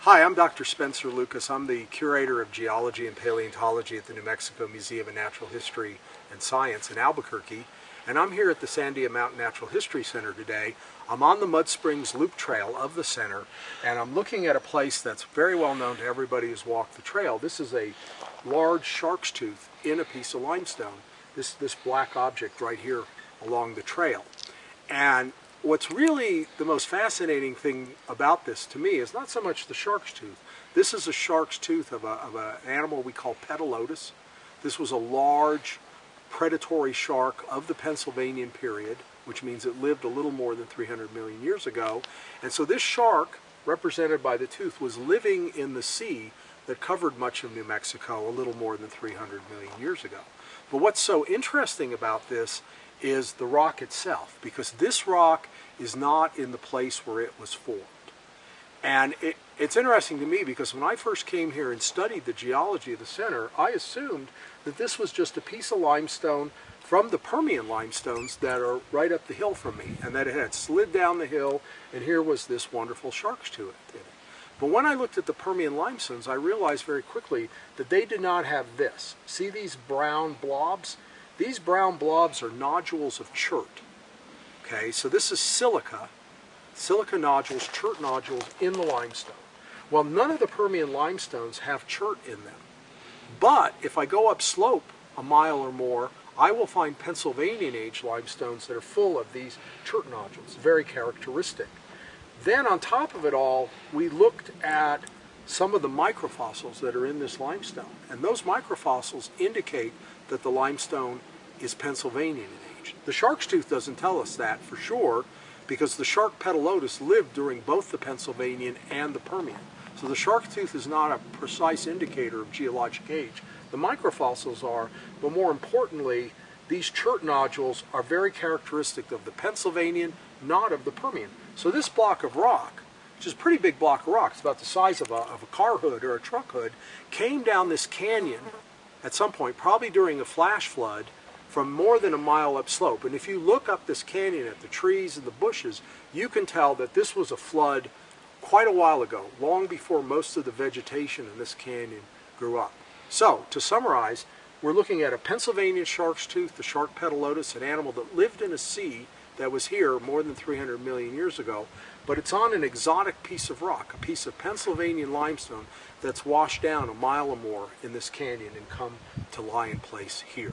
Hi, I'm Dr. Spencer Lucas. I'm the Curator of Geology and Paleontology at the New Mexico Museum of Natural History and Science in Albuquerque, and I'm here at the Sandia Mountain Natural History Center today. I'm on the Mud Springs Loop Trail of the center, and I'm looking at a place that's very well known to everybody who's walked the trail. This is a large shark's tooth in a piece of limestone, this black object right here along the trail. And what's really the most fascinating thing about this to me is not so much the shark's tooth. This is a shark's tooth of an animal we call Petalodus. This was a large predatory shark of the Pennsylvanian period, which means it lived a little more than 300 million years ago. And so this shark, represented by the tooth, was living in the sea that covered much of New Mexico a little more than 300 million years ago. But what's so interesting about this is the rock itself, because this rock is not in the place where it was formed. And it's interesting to me because when I first came here and studied the geology of the center, I assumed that this was just a piece of limestone from the Permian limestones that are right up the hill from me, and that it had slid down the hill, and here was this wonderful shark's tooth in it. But when I looked at the Permian limestones, I realized very quickly that they did not have this. See these brown blobs? These brown blobs are nodules of chert. Okay, so this is silica nodules, chert nodules in the limestone. Well, none of the Permian limestones have chert in them. But if I go upslope a mile or more, I will find Pennsylvanian age limestones that are full of these chert nodules, very characteristic. Then on top of it all, we looked at some of the microfossils that are in this limestone. And those microfossils indicate that the limestone is Pennsylvanian in age. The shark's tooth doesn't tell us that for sure, because the shark Petalodus lived during both the Pennsylvanian and the Permian. So the shark tooth is not a precise indicator of geologic age. The microfossils are, but more importantly, these chert nodules are very characteristic of the Pennsylvanian, not of the Permian. So this block of rock, which is a pretty big block of rock, it's about the size of a car hood or a truck hood, came down this canyon at some point, probably during a flash flood, from more than a mile upslope. And if you look up this canyon at the trees and the bushes, you can tell that this was a flood quite a while ago, long before most of the vegetation in this canyon grew up. So, to summarize, we're looking at a Pennsylvanian shark's tooth, the shark Petalodus, an animal that lived in a sea that was here more than 300 million years ago, but it's on an exotic piece of rock, a piece of Pennsylvanian limestone that's washed down a mile or more in this canyon and come to lie in place here.